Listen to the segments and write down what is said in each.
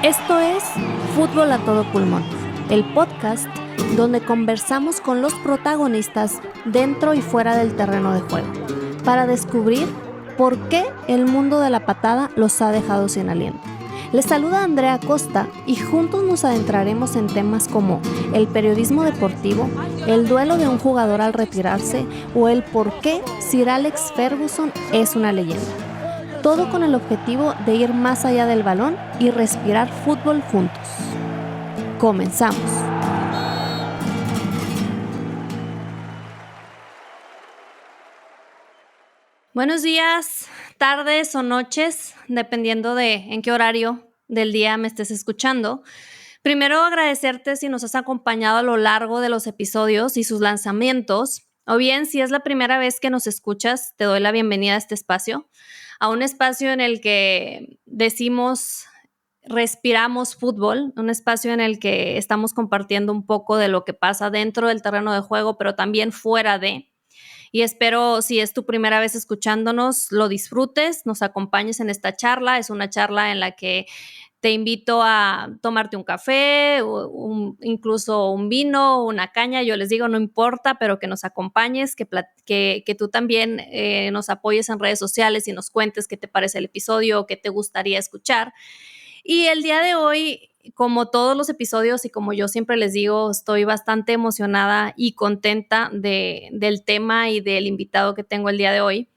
Esto es Fútbol a todo pulmón, el podcast donde conversamos con los protagonistas dentro y fuera del terreno de juego, para descubrir por qué el mundo de la patada los ha dejado sin aliento. Les saluda Andrea Costa y juntos nos adentraremos en temas como el periodismo deportivo, el duelo de un jugador al retirarse o el por qué Sir Alex Ferguson es una leyenda. Todo con el objetivo de ir más allá del balón y respirar fútbol juntos. Comenzamos. Buenos días, tardes o noches, dependiendo de en qué horario del día me estés escuchando. Primero, agradecerte si nos has acompañado a lo largo de los episodios y sus lanzamientos, o bien si es la primera vez que nos escuchas, te doy la bienvenida a este espacio, a un espacio en el que respiramos fútbol, un espacio en el que estamos compartiendo un poco de lo que pasa dentro del terreno de juego, pero también fuera de. Y espero, si es tu primera vez escuchándonos, lo disfrutes, nos acompañes en esta charla. Es una charla en la que te invito a tomarte un café, incluso un vino, una caña, yo les digo, no importa, pero que nos acompañes, que tú también nos apoyes en redes sociales y nos cuentes qué te parece el episodio o qué te gustaría escuchar. Y el día de hoy, como todos los episodios y como yo siempre les digo, estoy bastante emocionada y contenta del tema y del invitado que tengo el día de hoy.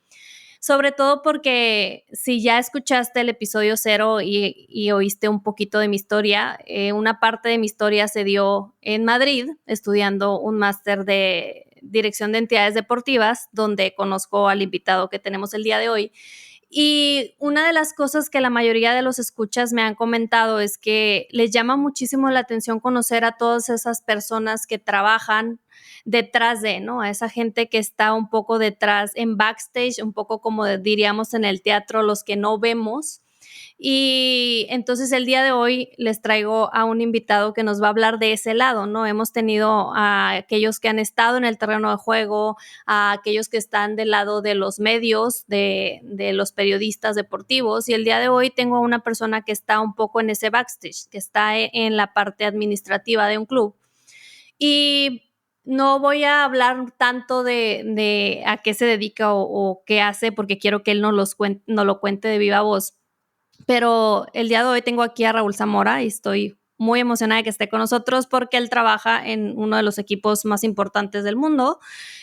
Sobre todo porque si ya escuchaste el episodio 0 y oíste un poquito de mi historia, una parte de mi historia se dio en Madrid, estudiando un máster de Dirección de Entidades Deportivas, donde conozco al invitado que tenemos el día de hoy. Y una de las cosas que la mayoría de los escuchas me han comentado es que les llama muchísimo la atención conocer a todas esas personas que trabajan detrás de, ¿no? A esa gente que está un poco detrás en backstage, un poco como diríamos en el teatro, los que no vemos. Y entonces el día de hoy les traigo a un invitado que nos va a hablar de ese lado, ¿no? Hemos tenido a aquellos que han estado en el terreno de juego, a aquellos que están del lado de los medios, de los periodistas deportivos, y el día de hoy tengo a una persona que está un poco en ese backstage, que está en la parte administrativa de un club. Y no voy a hablar tanto de a qué se dedica o qué hace, porque quiero que él nos lo cuente de viva voz. Pero el día de hoy tengo aquí a Raúl Zamora y estoy muy emocionada de que esté con nosotros porque él trabaja en uno de los equipos más importantes del mundo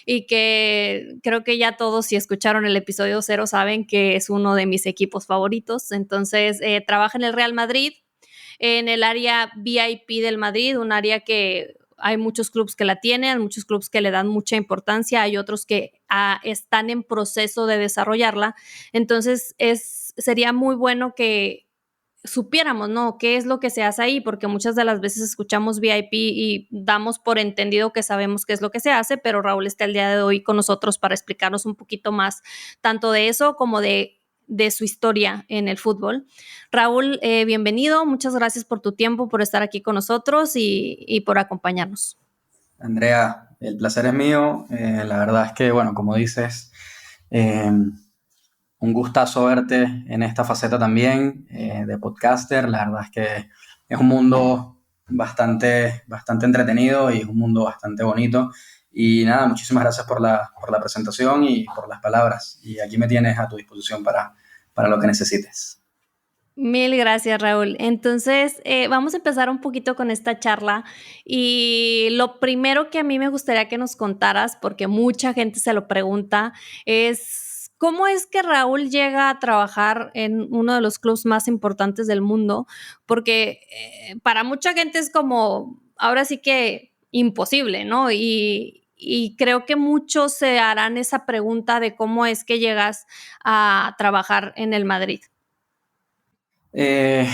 y que creo que ya todos, si escucharon el episodio 0, saben que es uno de mis equipos favoritos. Entonces, trabaja en el Real Madrid, en el área VIP del Madrid, un área que hay muchos clubes que la tienen, muchos clubes que le dan mucha importancia, hay otros que están en proceso de desarrollarla. Entonces, sería muy bueno que supiéramos, ¿no? ¿Qué es lo que se hace ahí? Porque muchas de las veces escuchamos VIP y damos por entendido que sabemos qué es lo que se hace, pero Raúl está el día de hoy con nosotros para explicarnos un poquito más, tanto de eso como de su historia en el fútbol. Raúl, bienvenido, muchas gracias por tu tiempo, por estar aquí con nosotros y por acompañarnos. Andrea, el placer es mío. La verdad es que, bueno, como dices, un gustazo verte en esta faceta también de podcaster. La verdad es que es un mundo bastante entretenido y es un mundo bastante bonito. Y nada, muchísimas gracias por la presentación y por las palabras. Y aquí me tienes a tu disposición para lo que necesites. Mil gracias, Raúl. Entonces, vamos a empezar un poquito con esta charla y lo primero que a mí me gustaría que nos contaras, porque mucha gente se lo pregunta, es ¿cómo es que Raúl llega a trabajar en uno de los clubes más importantes del mundo? Porque para mucha gente es como, ahora sí que imposible, ¿no? Y creo que muchos se harán esa pregunta de cómo es que llegas a trabajar en el Madrid. Eh,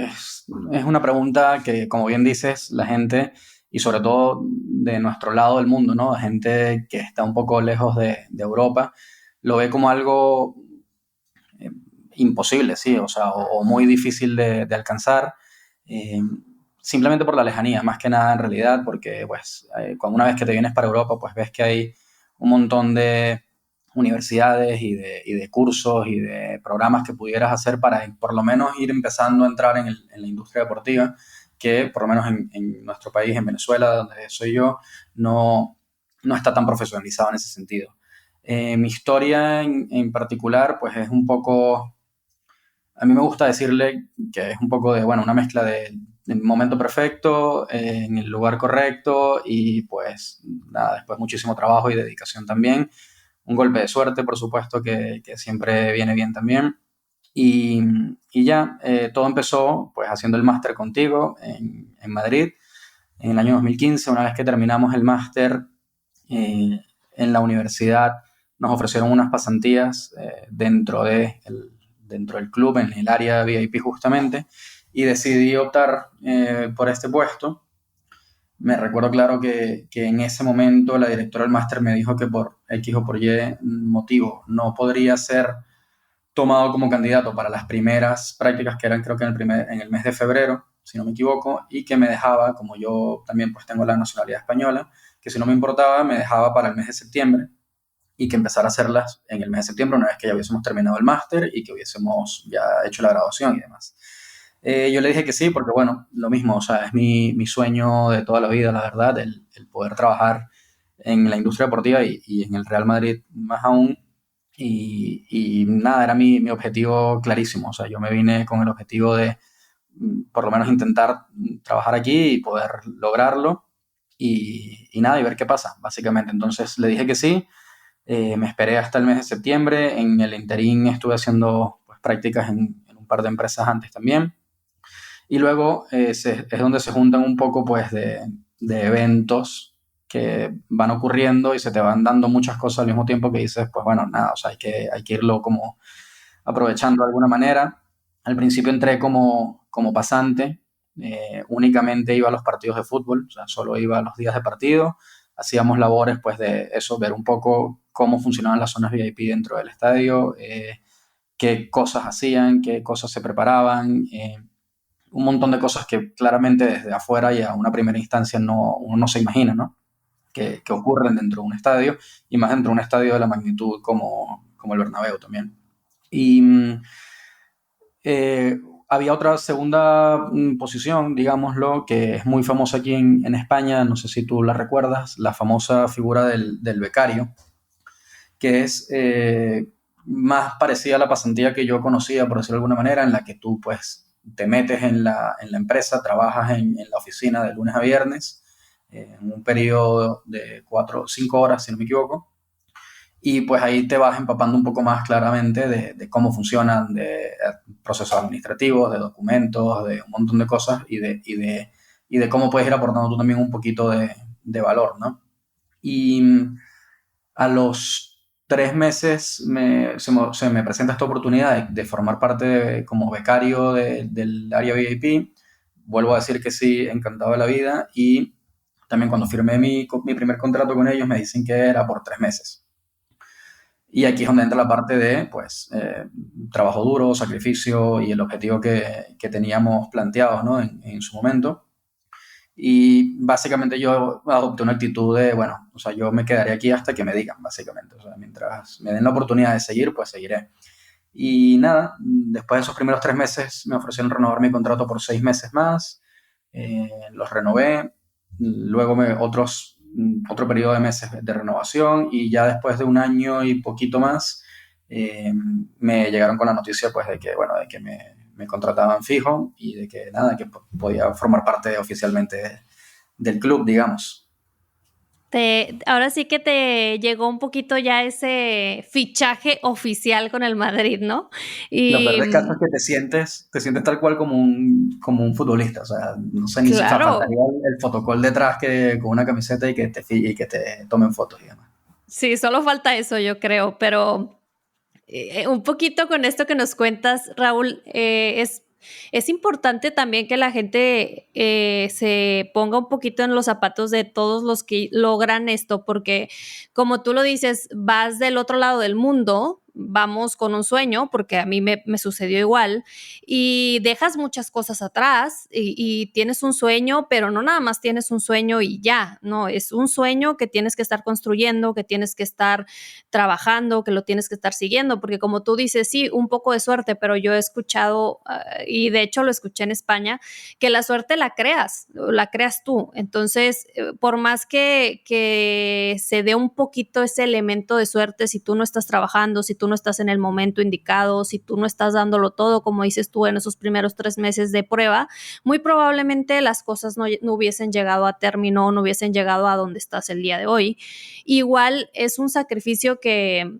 es una pregunta que, como bien dices, la gente, y sobre todo de nuestro lado del mundo, ¿no? Gente que está un poco lejos de Europa, lo ve como algo eh, imposible, sí, o sea, o muy difícil de alcanzar, eh, simplemente por la lejanía, más que nada en realidad, porque pues cuando una vez que te vienes para Europa, pues ves que hay un montón universidades y de cursos y de programas que pudieras hacer para por lo menos ir empezando a entrar en la industria deportiva, que por lo menos en nuestro país, en Venezuela, donde soy yo, no está tan profesionalizado en ese sentido. Mi historia en particular, pues es un poco, a mí me gusta decirle que es un poco de, bueno, una mezcla de momento perfecto, en el lugar correcto y pues nada, después muchísimo trabajo y dedicación también. Un golpe de suerte, por supuesto, que siempre viene bien también. Y, y ya, todo empezó pues haciendo el máster contigo en Madrid en el año 2015. Una vez que terminamos el máster en la universidad, nos ofrecieron unas pasantías dentro del club, en el área VIP justamente, y decidí optar por este puesto. Me recuerdo claro que en ese momento la directora del máster me dijo que por X o por Y motivo no podría ser tomado como candidato para las primeras prácticas, que eran creo que en el mes de febrero, si no me equivoco, y que me dejaba, como yo también pues tengo la nacionalidad española, que si no me importaba me dejaba para el mes de septiembre y que empezara a hacerlas en el mes de septiembre una vez que ya hubiésemos terminado el máster y que hubiésemos ya hecho la graduación y demás. Yo le dije que sí, porque bueno, lo mismo, o sea, es mi sueño de toda la vida, la verdad, el poder trabajar en la industria deportiva y en el Real Madrid más aún. Y nada, era mi objetivo clarísimo, o sea, yo me vine con el objetivo de por lo menos intentar trabajar aquí y poder lograrlo y nada, y ver qué pasa, básicamente. Entonces le dije que sí, me esperé hasta el mes de septiembre, en el interín estuve haciendo pues, prácticas en un par de empresas antes también. Y luego es donde se juntan un poco pues de eventos que van ocurriendo y se te van dando muchas cosas al mismo tiempo que dices, pues bueno, nada, o sea, hay que irlo como aprovechando de alguna manera. Al principio entré como pasante, únicamente iba a los partidos de fútbol, o sea, solo iba a los días de partido, hacíamos labores pues de eso, ver un poco cómo funcionaban las zonas VIP dentro del estadio, qué cosas hacían, qué cosas se preparaban, un montón de cosas que claramente desde afuera y a una primera instancia uno no se imagina, ¿no? Que ocurren dentro de un estadio y más dentro de un estadio de la magnitud como el Bernabéu también. Y eh, había otra segunda posición, digámoslo, que es muy famosa aquí en España, no sé si tú la recuerdas, la famosa figura del becario, que es más parecida a la pasantía que yo conocía, por decirlo de alguna manera, en la que tú pues te metes en la empresa, trabajas en la oficina de lunes a viernes, en un periodo de 4 o 5 horas, si no me equivoco, y pues ahí te vas empapando un poco más claramente de cómo funcionan, de procesos administrativos, de documentos, de un montón de cosas y de cómo puedes ir aportando tú también un poquito de valor, ¿no? Y a los 3 meses se me presenta esta oportunidad de formar parte como becario del área VIP. Vuelvo a decir que sí, encantado de la vida. Y también cuando firmé mi primer contrato con ellos me dicen que era por 3 meses. Y aquí es donde entra la parte de, pues, trabajo duro, sacrificio y el objetivo que teníamos planteados, ¿no? En su momento. Y básicamente yo adopté una actitud de, bueno, o sea, yo me quedaré aquí hasta que me digan, básicamente. O sea, mientras me den la oportunidad de seguir, pues seguiré. Y nada, después de esos primeros 3 meses me ofrecieron renovar mi contrato por 6 meses más. Los renové. Luego otro periodo de meses de renovación y ya después de un año y poquito más me llegaron con la noticia pues de que, bueno, de que me contrataban fijo y de que nada, que podía formar parte oficialmente del club, digamos. Ahora sí que te llegó un poquito ya ese fichaje oficial con el Madrid, ¿no? Lo peor Y del caso es que te sientes tal cual como un futbolista, o sea, no sé ni si o sea, claro, faltaría el fotocall detrás que, con una camiseta y que te tomen fotos y demás. sí, solo falta eso, yo creo, pero un poquito con esto que nos cuentas, Raúl, es importante también que la gente se ponga un poquito en los zapatos de todos los que logran esto, porque como tú lo dices, vas del otro lado del mundo, vamos con un sueño, porque a mí me sucedió igual, y dejas muchas cosas atrás y tienes un sueño, pero no nada más tienes un sueño y ya, no, es un sueño que tienes que estar construyendo, que tienes que estar trabajando, que lo tienes que estar siguiendo, porque como tú dices, sí, un poco de suerte, pero yo he escuchado, y de hecho lo escuché en España, que la suerte la creas tú. Entonces, por más que se dé un poquito ese elemento de suerte, si tú no estás trabajando, si tú no estás en el momento indicado, si tú no estás dándolo todo, como dices tú, en esos primeros 3 meses de prueba, muy probablemente las cosas no hubiesen llegado a término, no hubiesen llegado a donde estás el día de hoy. Igual es un sacrificio que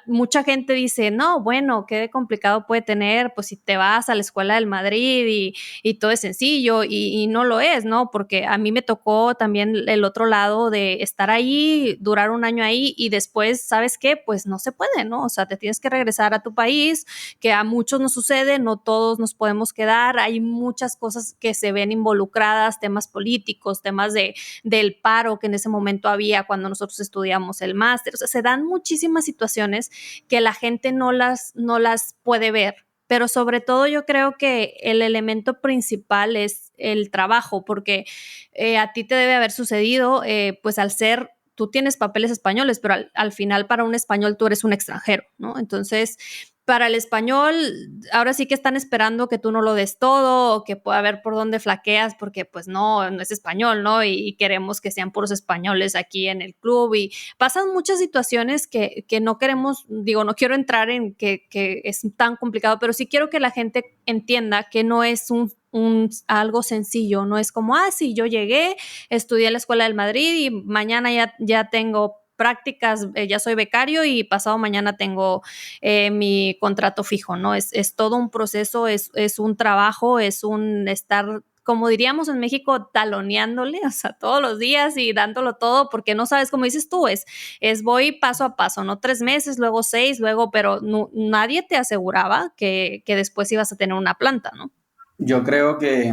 mucha gente dice, no, bueno, qué complicado puede tener, pues si te vas a la escuela del Madrid y todo es sencillo y no lo es, ¿no? Porque a mí me tocó también el otro lado de estar ahí, durar un año ahí y después, ¿sabes qué? Pues no se puede, ¿no? O sea, te tienes que regresar a tu país, que a muchos nos sucede, no todos nos podemos quedar, hay muchas cosas que se ven involucradas, temas políticos, temas del paro que en ese momento había cuando nosotros estudiamos el máster, o sea, se dan muchísimas situaciones que la gente no las puede ver. Pero sobre todo yo creo que el elemento principal es el trabajo, porque a ti te debe haber sucedido, pues al ser tú tienes papeles españoles, pero al final para un español tú eres un extranjero, ¿no? Entonces, para el español, ahora sí que están esperando que tú no lo des todo o que pueda ver por dónde flaqueas, porque pues no es español, ¿no? Y queremos que sean puros españoles aquí en el club y pasan muchas situaciones que no queremos, digo, no quiero entrar en que es tan complicado, pero sí quiero que la gente entienda que no es algo sencillo, no es como, sí, yo llegué, estudié en la Escuela del Madrid y mañana ya tengo prácticas, ya soy becario y pasado mañana tengo mi contrato fijo, ¿no? Es todo un proceso, es un trabajo, es un estar, como diríamos en México, taloneándole, o sea, todos los días y dándolo todo, porque no sabes, como dices tú, es voy paso a paso, ¿no? 3 meses, luego 6, luego, pero nadie te aseguraba que después ibas a tener una planta, ¿no? Yo creo que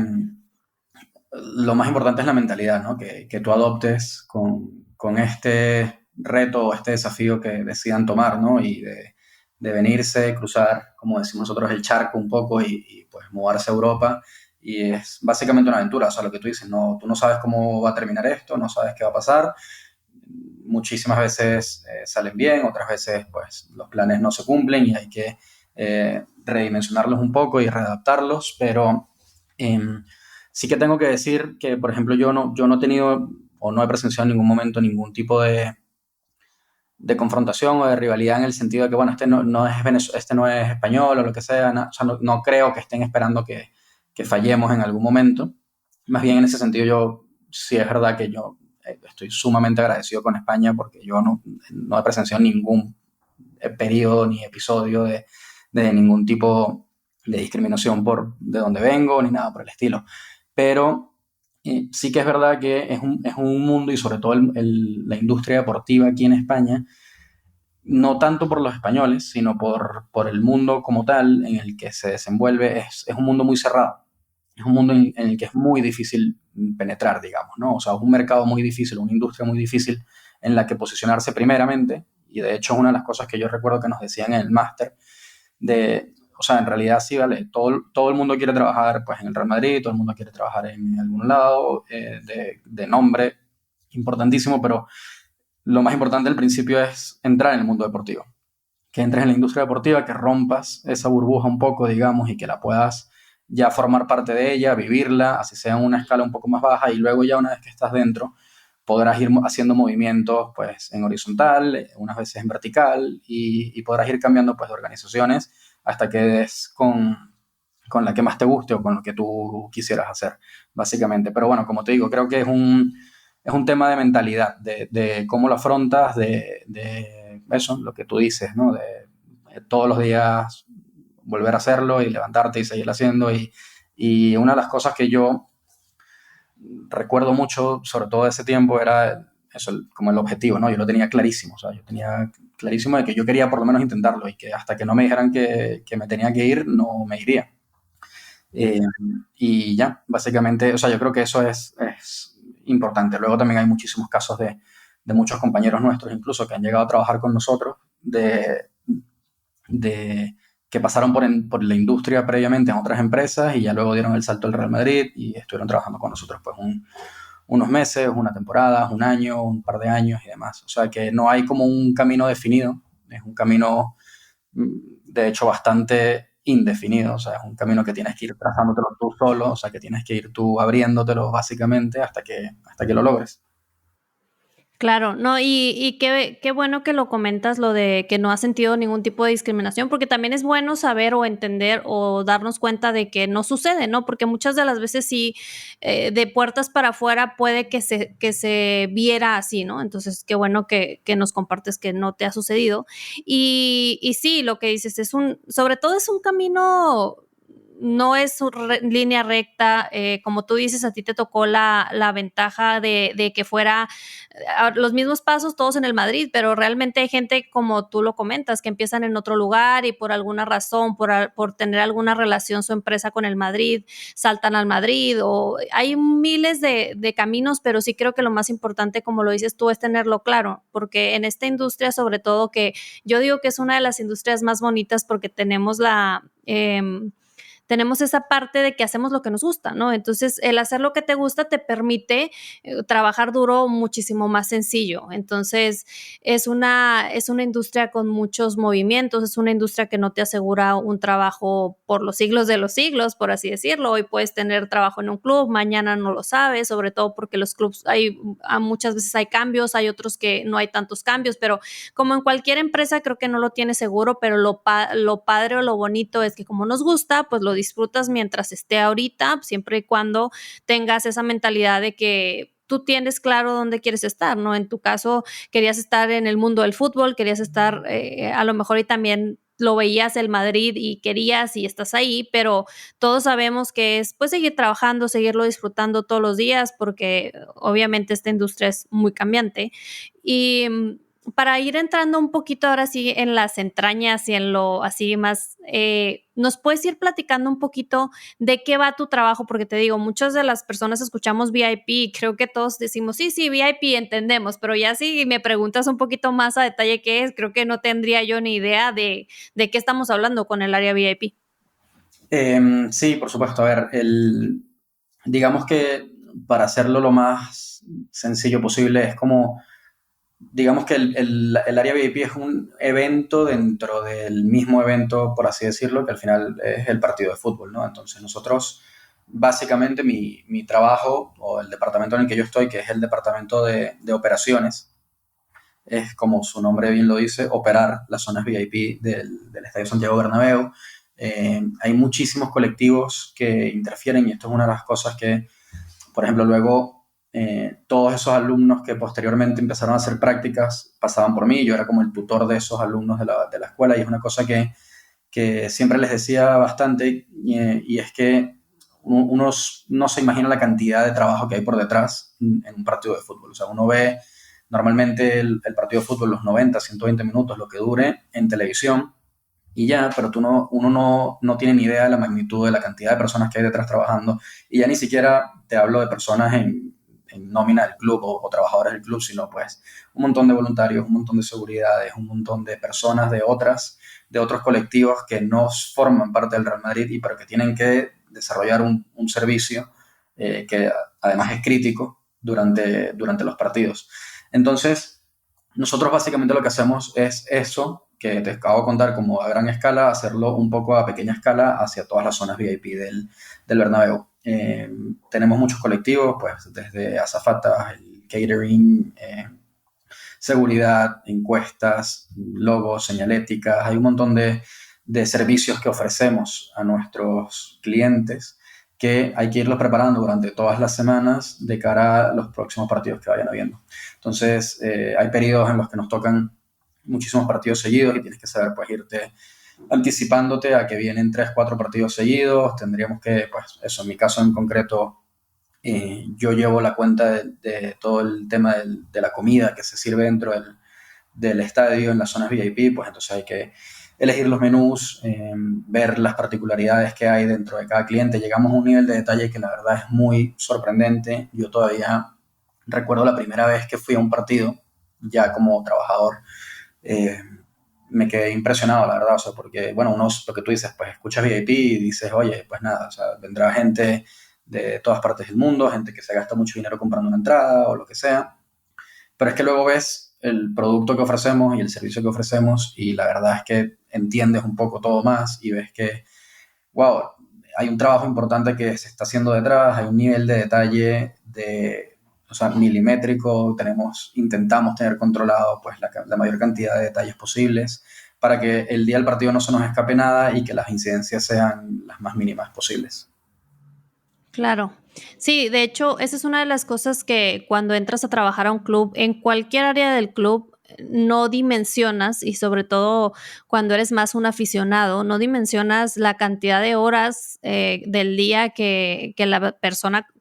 lo más importante es la mentalidad, ¿no? Que tú adoptes con este reto o este desafío que decidan tomar, ¿no? Y de venirse, cruzar, como decimos nosotros, el charco un poco y, pues mudarse a Europa. Y es básicamente una aventura, o sea, lo que tú dices, no, tú no sabes cómo va a terminar esto, no sabes qué va a pasar. Muchísimas veces salen bien, otras veces pues los planes no se cumplen y hay que redimensionarlos un poco y readaptarlos, pero sí que tengo que decir que, por ejemplo, yo no he tenido o no he presenciado en ningún momento ningún tipo de confrontación o de rivalidad en el sentido de que, bueno, este no es español o lo que sea, o sea, no creo que estén esperando que fallemos en algún momento. Más bien en ese sentido yo sí es verdad que yo estoy sumamente agradecido con España porque yo no he presenciado ningún periodo ni episodio de ningún tipo de discriminación por de dónde vengo ni nada por el estilo. Pero sí que es verdad que es un mundo y sobre todo la industria deportiva aquí en España, no tanto por los españoles, sino por el mundo como tal en el que se desenvuelve, es un mundo muy cerrado. Es un mundo en el que es muy difícil penetrar, digamos, ¿no? O sea, es un mercado muy difícil, una industria muy difícil en la que posicionarse primeramente, y de hecho una de las cosas que yo recuerdo que nos decían en el máster, o sea, en realidad sí, vale, todo el mundo quiere trabajar pues en el Real Madrid, todo el mundo quiere trabajar en algún lado de nombre importantísimo, pero lo más importante al principio es entrar en el mundo deportivo, que entres en la industria deportiva, que rompas esa burbuja un poco, digamos, y que la puedas ya formar parte de ella, vivirla, así sea en una escala un poco más baja, y luego ya una vez que estás dentro, podrás ir haciendo movimientos pues en horizontal, unas veces en vertical, y podrás ir cambiando pues de organizaciones hasta que des con la que más te guste o con lo que tú quisieras hacer, básicamente. Pero bueno, como te digo, creo que es un tema de mentalidad, de cómo lo afrontas, de eso, lo que tú dices, ¿no? De todos los días volver a hacerlo y levantarte y seguir haciendo. Y una de las cosas que yo recuerdo mucho, sobre todo de ese tiempo, era eso, como el objetivo, ¿no? Yo lo tenía clarísimo, o sea, yo tenía clarísimo de que yo quería por lo menos intentarlo y que hasta que no me dijeran que me tenía que ir, no me iría. Eh, y ya, básicamente, o sea, yo creo que eso es importante. Luego también hay muchísimos casos de muchos compañeros nuestros, incluso, que han llegado a trabajar con nosotros, de que pasaron por la industria previamente en otras empresas y ya luego dieron el salto al Real Madrid y estuvieron trabajando con nosotros pues unos meses, una temporada, un año, un par de años y demás. O sea que no hay como un camino definido, es un camino de hecho bastante indefinido, o sea, es un camino que tienes que ir trazándotelo tú solo, o sea, que tienes que ir tú abriéndotelo básicamente hasta que lo logres. Claro, no, y qué bueno que lo comentas, lo de que no has sentido ningún tipo de discriminación, porque también es bueno saber o entender o darnos cuenta de que no sucede, ¿no? Porque muchas de las veces sí, de puertas para afuera puede que se viera así, ¿no? Entonces, qué bueno que nos compartes que no te ha sucedido. Y sí, lo que dices es sobre todo es un camino, no es línea recta, como tú dices, a ti te tocó la ventaja de que fuera los mismos pasos todos en el Madrid, pero realmente hay gente, como tú lo comentas, que empiezan en otro lugar y por alguna razón, por tener alguna relación su empresa con el Madrid, saltan al Madrid, o hay miles de caminos, pero sí creo que lo más importante, como lo dices tú, es tenerlo claro, porque en esta industria, sobre todo, que yo digo que es una de las industrias más bonitas porque tenemos esa parte de que hacemos lo que nos gusta, ¿no? Entonces, el hacer lo que te gusta te permite trabajar duro muchísimo más sencillo. Entonces, es una industria con muchos movimientos, es una industria que no te asegura un trabajo por los siglos de los siglos, por así decirlo. Hoy puedes tener trabajo en un club, mañana no lo sabes, sobre todo porque los clubs muchas veces hay cambios, hay otros que no hay tantos cambios, pero como en cualquier empresa creo que no lo tienes seguro, pero lo padre o lo bonito es que como nos gusta, pues lo disfrutas mientras esté ahorita, siempre y cuando tengas esa mentalidad de que tú tienes claro dónde quieres estar, ¿no? En tu caso, querías estar en el mundo del fútbol, querías estar a lo mejor y también lo veías el Madrid y querías y estás ahí, pero todos sabemos que es pues seguir trabajando, seguirlo disfrutando todos los días, porque obviamente esta industria es muy cambiante. Y para ir entrando un poquito ahora sí en las entrañas y en lo así más, ¿nos puedes ir platicando un poquito de qué va tu trabajo? Porque te digo, muchas de las personas escuchamos VIP y creo que todos decimos, sí, sí, VIP, entendemos, pero ya si me preguntas un poquito más a detalle qué es, creo que no tendría yo ni idea de qué estamos hablando con el área VIP. Sí, por supuesto. A ver, digamos que para hacerlo lo más sencillo posible es como, digamos que el área VIP es un evento dentro del mismo evento, por así decirlo, que al final es el partido de fútbol, ¿no? Entonces nosotros, básicamente mi trabajo o el departamento en el que yo estoy, que es el departamento de operaciones, es como su nombre bien lo dice, operar las zonas VIP del Estadio Santiago Bernabéu. Hay muchísimos colectivos que interfieren y esto es una de las cosas que, por ejemplo, luego todos esos alumnos que posteriormente empezaron a hacer prácticas pasaban por mí, yo era como el tutor de esos alumnos de la escuela y es una cosa que siempre les decía bastante y es que uno no se imagina la cantidad de trabajo que hay por detrás en un partido de fútbol. O sea, uno ve normalmente el partido de fútbol los 90, 120 minutos, lo que dure en televisión y ya, pero uno no tiene ni idea de la magnitud de la cantidad de personas que hay detrás trabajando y ya ni siquiera te hablo de personas en nómina del club o trabajadores del club, sino pues un montón de voluntarios, un montón de seguridades, un montón de personas de otros colectivos que no forman parte del Real Madrid y pero que tienen que desarrollar un servicio que además es crítico durante los partidos. Entonces, nosotros básicamente lo que hacemos es eso que te acabo de contar como a gran escala, hacerlo un poco a pequeña escala hacia todas las zonas VIP del Bernabéu. Tenemos muchos colectivos, pues desde azafatas, el catering, seguridad, encuestas, logos, señaléticas, hay un montón de servicios que ofrecemos a nuestros clientes que hay que irlos preparando durante todas las semanas de cara a los próximos partidos que vayan habiendo. Entonces, hay periodos en los que nos tocan muchísimos partidos seguidos y tienes que saber pues irte anticipándote a que vienen 3, 4 partidos seguidos. Tendríamos que, pues eso, en mi caso en concreto, yo llevo la cuenta de todo el tema de la comida que se sirve dentro del estadio en las zonas VIP, pues entonces hay que elegir los menús, ver las particularidades que hay dentro de cada cliente. Llegamos a un nivel de detalle que la verdad es muy sorprendente. Yo todavía recuerdo la primera vez que fui a un partido, ya como trabajador, eh, me quedé impresionado, la verdad, o sea, porque, bueno, uno, lo que tú dices, pues escuchas VIP y dices, oye, pues nada, o sea, vendrá gente de todas partes del mundo, gente que se gasta mucho dinero comprando una entrada o lo que sea, pero es que luego ves el producto que ofrecemos y el servicio que ofrecemos y la verdad es que entiendes un poco todo más y ves que, wow, hay un trabajo importante que se está haciendo detrás, hay un nivel de detalle o sea, milimétrico, intentamos tener controlado pues la mayor cantidad de detalles posibles para que el día del partido no se nos escape nada y que las incidencias sean las más mínimas posibles. Claro. Sí, de hecho, esa es una de las cosas que cuando entras a trabajar a un club, en cualquier área del club, no dimensionas, y sobre todo cuando eres más un aficionado, no dimensionas la cantidad de horas del día que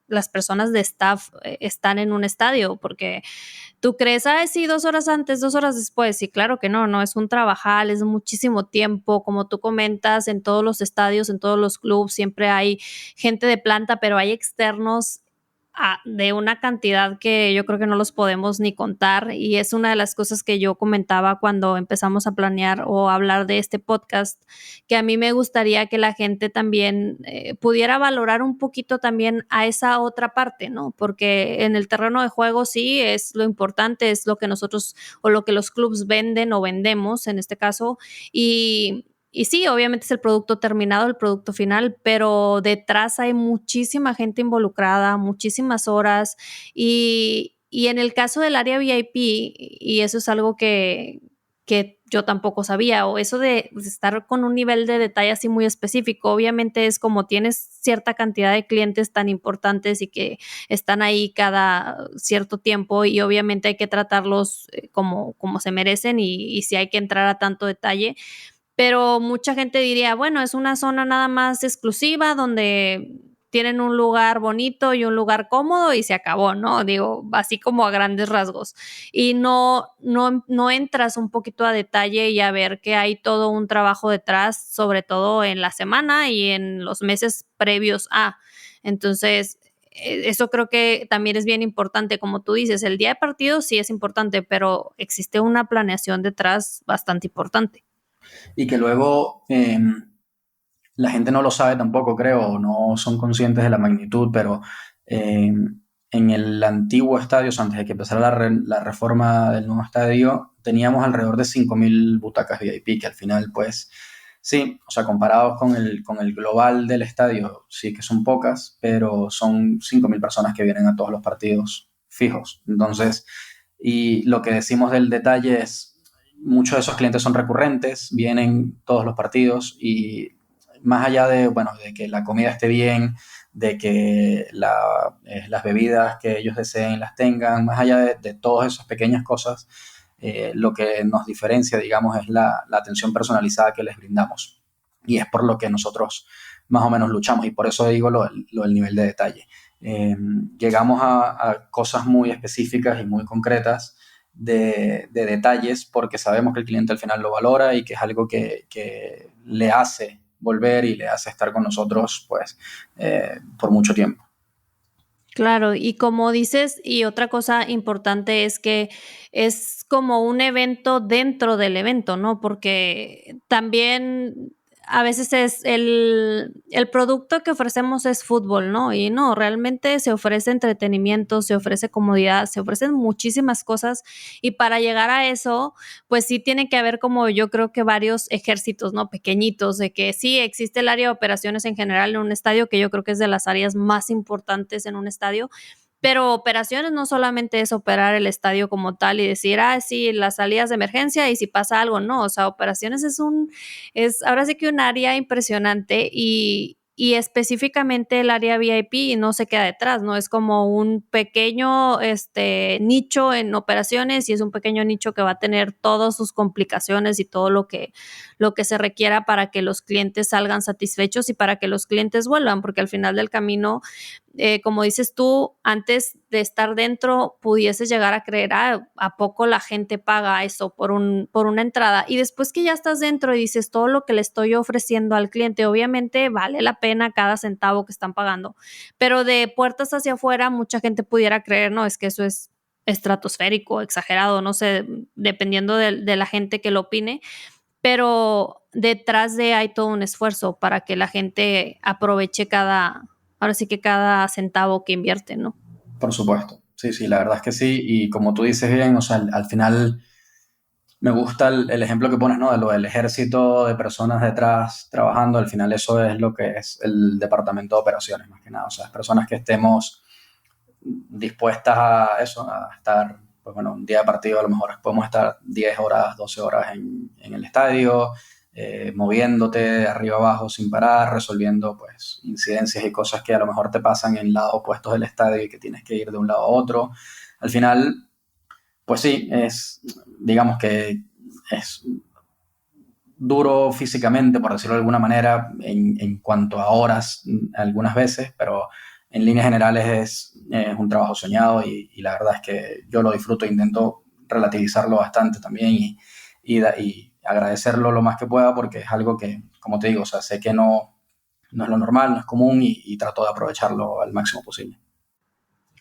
las personas de staff están en un estadio, porque ¿tú crees? Ay, sí, 2 horas antes, 2 horas después. Sí, claro que no, no, es un trabajal, es muchísimo tiempo, como tú comentas, en todos los estadios, en todos los clubes, siempre hay gente de planta, pero hay externos de una cantidad que yo creo que no los podemos ni contar, y es una de las cosas que yo comentaba cuando empezamos a planear o hablar de este podcast, que a mí me gustaría que la gente también pudiera valorar un poquito también a esa otra parte, ¿no? Porque en el terreno de juego sí es lo importante, es lo que nosotros o lo que los clubs venden o vendemos en este caso, y sí, obviamente es el producto terminado, el producto final, pero detrás hay muchísima gente involucrada, muchísimas horas, y en el caso del área VIP, y eso es algo que yo tampoco sabía, o eso de estar con un nivel de detalle así muy específico, obviamente es como tienes cierta cantidad de clientes tan importantes y que están ahí cada cierto tiempo, y obviamente hay que tratarlos como se merecen, y si hay que entrar a tanto detalle, pero mucha gente diría, bueno, es una zona nada más exclusiva donde tienen un lugar bonito y un lugar cómodo y se acabó, ¿no? Digo, así como a grandes rasgos. Y no entras un poquito a detalle y a ver que hay todo un trabajo detrás, sobre todo en la semana y en los meses previos a. Entonces, eso creo que también es bien importante, como tú dices, el día de partido sí es importante, pero existe una planeación detrás bastante importante. Y que luego la gente no lo sabe tampoco, creo, o no son conscientes de la magnitud, pero eh, en el antiguo estadio, o sea, antes de que empezara la reforma del nuevo estadio, teníamos alrededor de 5.000 butacas VIP, que al final, pues, sí, o sea, comparados con el global del estadio, sí que son pocas, pero son 5.000 personas que vienen a todos los partidos fijos. Entonces, y lo que decimos del detalle es, muchos de esos clientes son recurrentes, vienen todos los partidos y más allá de, bueno, de que la comida esté bien, de que las bebidas que ellos deseen las tengan, más allá de todas esas pequeñas cosas, lo que nos diferencia, digamos, es la atención personalizada que les brindamos. Y es por lo que nosotros más o menos luchamos y por eso digo lo del nivel de detalle. Llegamos a cosas muy específicas y muy concretas de detalles porque sabemos que el cliente al final lo valora y que es algo que le hace volver y le hace estar con nosotros pues por mucho tiempo. Claro, y como dices, y otra cosa importante es que es como un evento dentro del evento, ¿no? Porque también a veces es el producto que ofrecemos es fútbol, ¿no? Y no, realmente se ofrece entretenimiento, se ofrece comodidad, se ofrecen muchísimas cosas, y para llegar a eso, pues sí tiene que haber como yo creo que varios ejércitos, ¿no? Pequeñitos, de que sí existe el área de operaciones en general en un estadio, que yo creo que es de las áreas más importantes en un estadio, pero operaciones no solamente es operar el estadio como tal y decir, ah, sí, las salidas de emergencia y si pasa algo, no, o sea, operaciones es ahora sí que un área impresionante, y específicamente el área VIP no se queda detrás, ¿no? Es como un pequeño nicho en operaciones, y es un pequeño nicho que va a tener todas sus complicaciones y todo lo que se requiera para que los clientes salgan satisfechos y para que los clientes vuelvan, porque al final del camino, como dices tú, antes de estar dentro pudieses llegar a creer, ¿a poco la gente paga eso por una entrada? Y después que ya estás dentro y dices todo lo que le estoy ofreciendo al cliente, obviamente vale la pena cada centavo que están pagando, pero de puertas hacia afuera mucha gente pudiera creer, no, es que eso es estratosférico, exagerado, no sé, dependiendo de la gente que lo opine, pero detrás de hay todo un esfuerzo para que la gente aproveche ahora sí que cada centavo que invierte, ¿no? Por supuesto. Sí, sí, la verdad es que sí. Y como tú dices bien, o sea, al final me gusta el ejemplo que pones, ¿no? De lo del ejército de personas detrás trabajando. Al final eso es lo que es el departamento de operaciones, más que nada. O sea, es personas que estemos dispuestas a eso, a estar, pues bueno, un día de partido a lo mejor podemos estar 10 horas, 12 horas en el estadio, moviéndote de arriba abajo sin parar, resolviendo pues incidencias y cosas que a lo mejor te pasan en lados opuestos del estadio y que tienes que ir de un lado a otro. Al final, pues sí, digamos que es duro físicamente, por decirlo de alguna manera, en cuanto a horas algunas veces, pero en líneas generales es un trabajo soñado y la verdad es que yo lo disfruto e intento relativizarlo bastante también y agradecerlo lo más que pueda porque es algo que, como te digo, o sea, sé que no es lo normal, no es común y trato de aprovecharlo al máximo posible.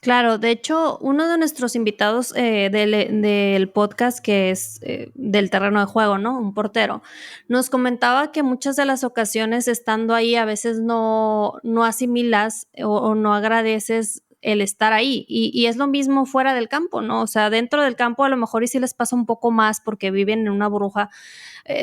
Claro, de hecho, uno de nuestros invitados del podcast, que es del terreno de juego, ¿no? Un portero, nos comentaba que muchas de las ocasiones estando ahí a veces no asimilas o no agradeces el estar ahí. Y es lo mismo fuera del campo, ¿no? O sea, dentro del campo a lo mejor y sí les pasa un poco más porque viven en una burbuja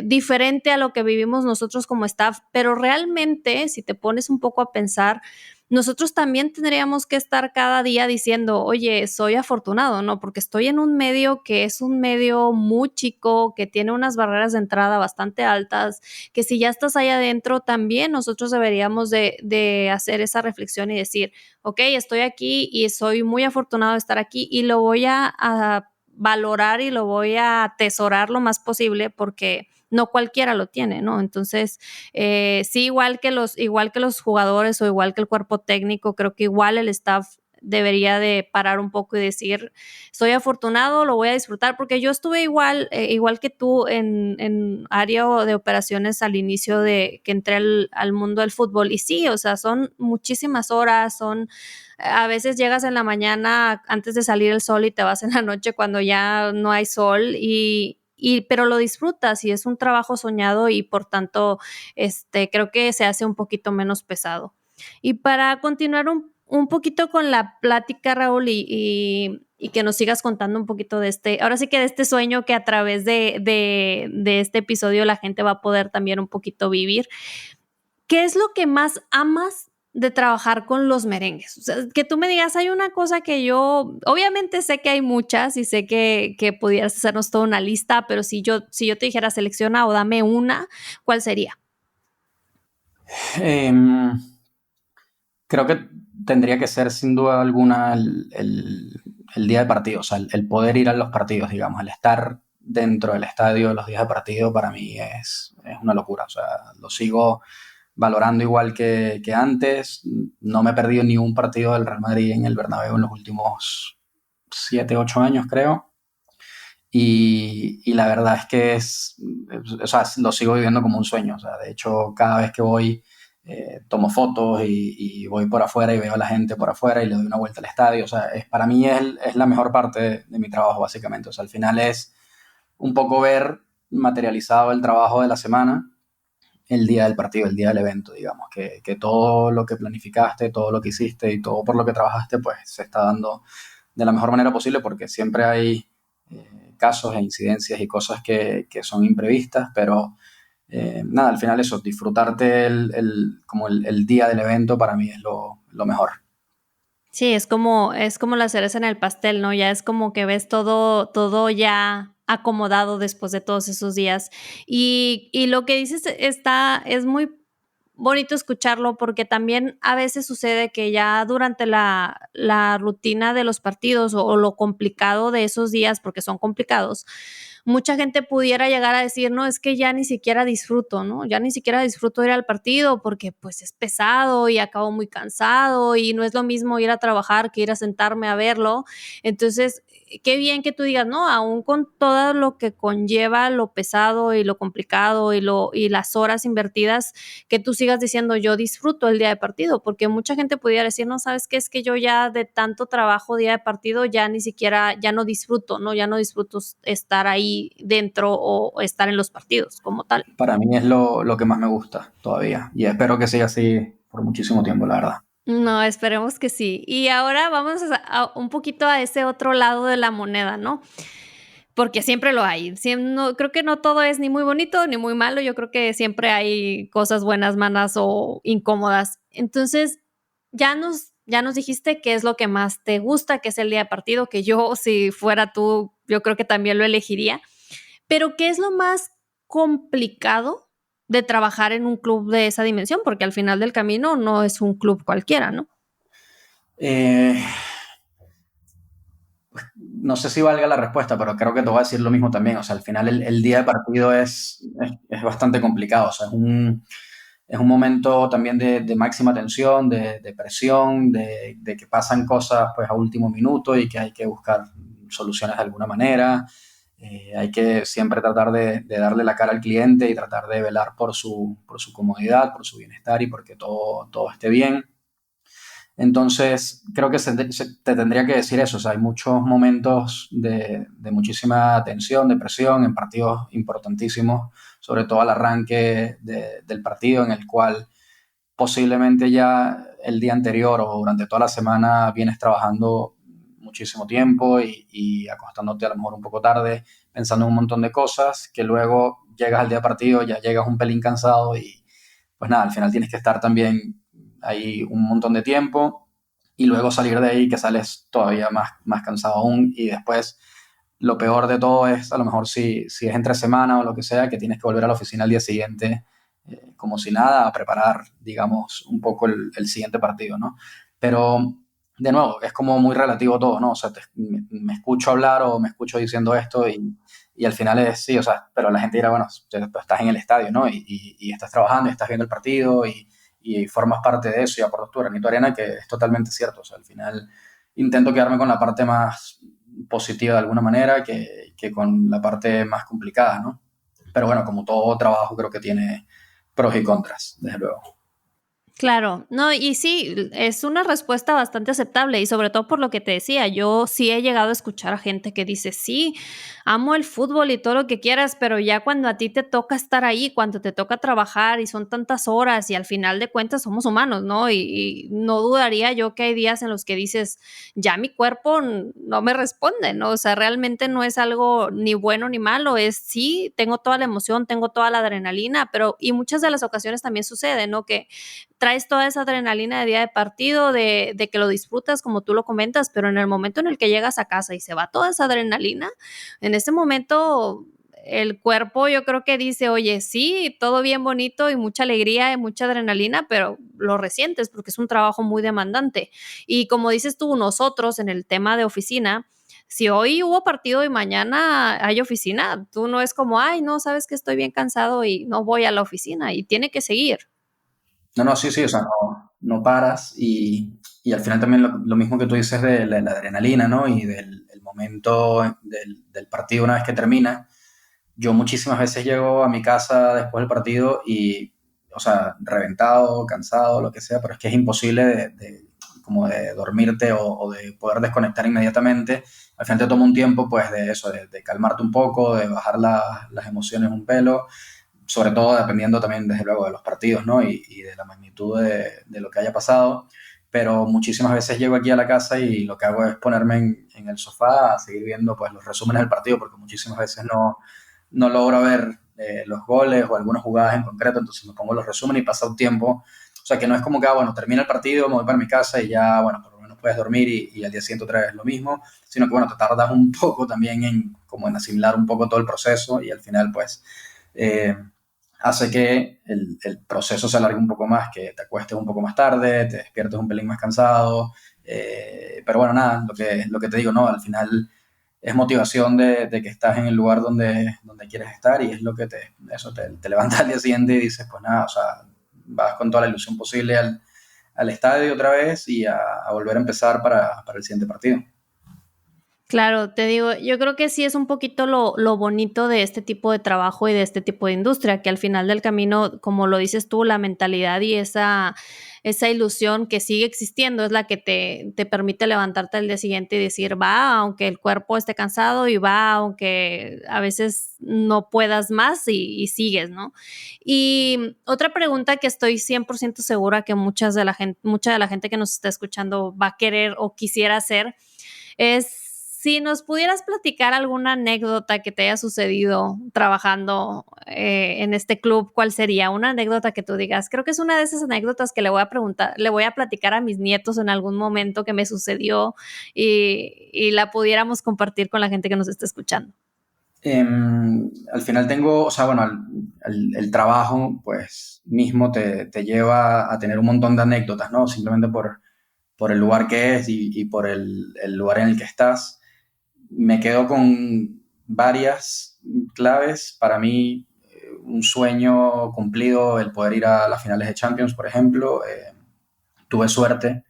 diferente a lo que vivimos nosotros como staff, pero realmente, si te pones un poco a pensar, nosotros también tendríamos que estar cada día diciendo, oye, soy afortunado, ¿no? Porque estoy en un medio que es un medio muy chico, que tiene unas barreras de entrada bastante altas, que si ya estás ahí adentro, también nosotros deberíamos de hacer esa reflexión y decir, ok, estoy aquí y soy muy afortunado de estar aquí y lo voy a valorar y lo voy a atesorar lo más posible porque no cualquiera lo tiene, ¿no? Entonces, sí, igual que los jugadores o igual que el cuerpo técnico, creo que igual el staff debería de parar un poco y decir, soy afortunado, lo voy a disfrutar, porque yo estuve igual que tú en área de operaciones al inicio de que entré al mundo del fútbol. Y sí, o sea, son muchísimas horas, a veces llegas en la mañana antes de salir el sol y te vas en la noche cuando ya no hay sol pero lo disfrutas y es un trabajo soñado y por tanto, creo que se hace un poquito menos pesado. Y para continuar un poquito con la plática, Raúl, y que nos sigas contando un poquito ahora sí que de este sueño que a través de este episodio la gente va a poder también un poquito vivir. ¿Qué es lo que más amas de trabajar con los merengues? O sea, que tú me digas, hay una cosa que yo, obviamente sé que hay muchas y sé que pudieras hacernos toda una lista, pero si yo te dijera selecciona o dame una, ¿cuál sería? Em, Creo que tendría que ser sin duda alguna el día de partido, o sea, el poder ir a los partidos, digamos, el estar dentro del estadio los días de partido para mí es una locura, o sea, lo sigo valorando igual que antes, no me he perdido ni un partido del Real Madrid en el Bernabéu en los últimos 7, 8 años creo, y la verdad es que o sea, lo sigo viviendo como un sueño. O sea, de hecho, cada vez que voy, tomo fotos y voy por afuera y veo a la gente por afuera y le doy una vuelta al estadio. O sea, para mí es la mejor parte de mi trabajo, básicamente. O sea, al final es un poco ver materializado el trabajo de la semana el día del partido, el día del evento, digamos, que todo lo que planificaste, todo lo que hiciste y todo por lo que trabajaste, pues se está dando de la mejor manera posible porque siempre hay casos e incidencias y cosas que son imprevistas, pero nada, al final eso, disfrutarte como el día del evento para mí es lo mejor. Sí, es como la cereza en el pastel, ¿no? Ya es como que ves todo ya acomodado después de todos esos días. Y lo que dices es muy bonito escucharlo porque también a veces sucede que ya durante la rutina de los partidos o lo complicado de esos días, porque son complicados, mucha gente pudiera llegar a decir, no, es que ya ni siquiera disfruto, ¿no? Ya ni siquiera disfruto ir al partido porque pues es pesado y acabo muy cansado y no es lo mismo ir a trabajar que ir a sentarme a verlo. Entonces, qué bien que tú digas, no, aún con todo lo que conlleva lo pesado y lo complicado y las horas invertidas, que tú sigas diciendo, yo disfruto el día de partido, porque mucha gente pudiera decir, no, ¿sabes qué? Es que yo ya de tanto trabajo día de partido ya ni siquiera, ya no disfruto, ¿no? Ya no disfruto estar ahí ti dentro o estar en los partidos como tal. Para mí es lo que más me gusta todavía y espero que siga así por muchísimo tiempo, la verdad. No, esperemos que sí. Y ahora vamos un poquito a ese otro lado de la moneda, ¿no? Porque siempre lo hay. Creo que no todo es ni muy bonito ni muy malo. Yo creo que siempre hay cosas buenas, malas o incómodas. Entonces, ya nos dijiste qué es lo que más te gusta, que es el día de partido, que yo, si fuera tú, yo creo que también lo elegiría. Pero, ¿qué es lo más complicado de trabajar en un club de esa dimensión? Porque al final del camino no es un club cualquiera, ¿no? Eh, no sé si valga la respuesta, pero creo que te voy a decir lo mismo también. O sea, al final el día de partido es bastante complicado. O sea, es un momento también de máxima tensión, de presión, de que pasan cosas pues a último minuto y que hay que buscar soluciones de alguna manera. Hay que siempre tratar de darle la cara al cliente y tratar de velar por su comodidad, por su bienestar y porque todo esté bien. Entonces, creo que te tendría que decir eso. O sea, hay muchos momentos de muchísima tensión, de presión en partidos importantísimos, sobre todo al arranque del partido, en el cual posiblemente ya el día anterior o durante toda la semana vienes trabajando muchísimo tiempo y acostándote a lo mejor un poco tarde, pensando en un montón de cosas, que luego llegas al día de partido, ya llegas un pelín cansado y pues nada, al final tienes que estar también ahí un montón de tiempo y luego salir de ahí que sales todavía más cansado aún y después lo peor de todo es a lo mejor si es entre semana o lo que sea, que tienes que volver a la oficina al día siguiente como si nada a preparar, digamos, un poco el siguiente partido, ¿no? Pero de nuevo, es como muy relativo todo, ¿no? O sea, me escucho hablar o me escucho diciendo esto y al final es sí, o sea, pero la gente dirá, bueno, estás en el estadio, ¿no? Y estás trabajando y estás viendo el partido y formas parte de eso y aportas tu granito de arena, que es totalmente cierto. O sea, al final intento quedarme con la parte más positiva de alguna manera que con la parte más complicada, ¿no? Pero bueno, como todo trabajo creo que tiene pros y contras, desde luego. Claro, no, y sí, es una respuesta bastante aceptable y sobre todo por lo que te decía, yo sí he llegado a escuchar a gente que dice, sí, amo el fútbol y todo lo que quieras, pero ya cuando a ti te toca estar ahí, cuando te toca trabajar y son tantas horas y al final de cuentas somos humanos, ¿no? Y no dudaría yo que hay días en los que dices, ya mi cuerpo no me responde, ¿no? O sea, realmente no es algo ni bueno ni malo, es sí, tengo toda la emoción, tengo toda la adrenalina, pero y muchas de las ocasiones también sucede, ¿no? Que traes toda esa adrenalina de día de partido, de que lo disfrutas como tú lo comentas, pero en el momento en el que llegas a casa y se va toda esa adrenalina, en ese momento el cuerpo yo creo que dice, oye, sí, todo bien bonito y mucha alegría y mucha adrenalina, pero lo resientes porque es un trabajo muy demandante. Y como dices tú, nosotros en el tema de oficina, si hoy hubo partido y mañana hay oficina, tú no es como, ay, no, sabes que estoy bien cansado y no voy a la oficina y tiene que seguir. No, no, sí, sí, o sea, no paras y al final también lo mismo que tú dices de la adrenalina, ¿no? Y del el momento del partido una vez que termina. Yo muchísimas veces llego a mi casa después del partido y, o sea, reventado, cansado, lo que sea, pero es que es imposible como de dormirte o de poder desconectar inmediatamente. Al final te toma un tiempo, pues, de eso, de calmarte un poco, de bajar las emociones un pelo, sobre todo dependiendo también, desde luego, de los partidos, ¿no? Y de la magnitud de lo que haya pasado. Pero muchísimas veces llego aquí a la casa y lo que hago es ponerme en el sofá a seguir viendo, pues, los resúmenes del partido, porque muchísimas veces no logro ver los goles o algunas jugadas en concreto, entonces me pongo los resúmenes y pasa un tiempo. O sea, que no es como que, bueno, termina el partido, me voy para mi casa y ya, bueno, por lo menos puedes dormir y al día siguiente otra vez lo mismo, sino que, bueno, te tardas un poco también como en asimilar un poco todo el proceso y al final, pues, eh, hace que el proceso se alargue un poco más, que te acuestes un poco más tarde, te despiertes un pelín más cansado, pero bueno, nada, lo que te digo, ¿no? Al final es motivación de que estás en el lugar donde quieres estar y es lo que te levanta al día siguiente y dices, pues nada, o sea, vas con toda la ilusión posible al estadio otra vez y a volver a empezar para el siguiente partido. Claro, te digo, yo creo que sí es un poquito lo bonito de este tipo de trabajo y de este tipo de industria, que al final del camino, como lo dices tú, la mentalidad y esa ilusión que sigue existiendo es la que te permite levantarte al día siguiente y decir, va, aunque el cuerpo esté cansado y va, aunque a veces no puedas más y sigues, ¿no? Y otra pregunta que estoy 100% segura que mucha de la gente que nos está escuchando va a querer o quisiera hacer es si nos pudieras platicar alguna anécdota que te haya sucedido trabajando en este club, ¿cuál sería? Una anécdota que tú digas, creo que es una de esas anécdotas que le voy a preguntar, le voy a platicar a mis nietos en algún momento que me sucedió y la pudiéramos compartir con la gente que nos está escuchando. Al final tengo, o sea, bueno, el trabajo pues mismo te lleva a tener un montón de anécdotas, ¿no? Simplemente por el lugar que es y por el lugar en el que estás. Me quedo con varias claves. Para mí, un sueño cumplido, el poder ir a las finales de Champions, por ejemplo. Tuve suerte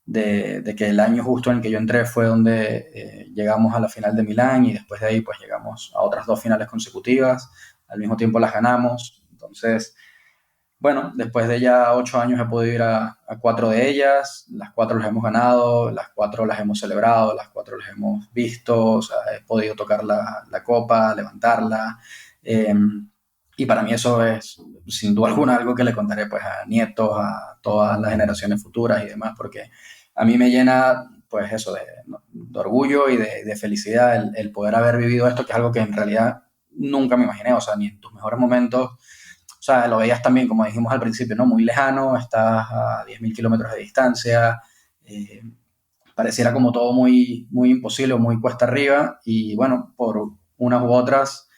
de que el año justo en el que yo entré fue donde llegamos a la final de Milán y después de ahí pues llegamos a otras dos finales consecutivas. Al mismo tiempo las ganamos. Entonces, bueno, después de ya 8 años he podido ir a cuatro de ellas, las cuatro las hemos ganado, las cuatro las hemos celebrado, las cuatro las hemos visto, o sea, he podido tocar la copa, levantarla, eh, y para mí eso es sin duda alguna algo que le contaré pues a nietos, a todas las generaciones futuras y demás, porque a mí me llena pues eso de orgullo y de felicidad el poder haber vivido esto, que es algo que en realidad nunca me imaginé, o sea, ni en tus mejores momentos, o sea, lo veías también, como dijimos al principio, ¿no? Muy lejano, estás a 10.000 kilómetros de distancia, eh, pareciera como todo muy, muy imposible, muy cuesta arriba, y bueno, por unas u otras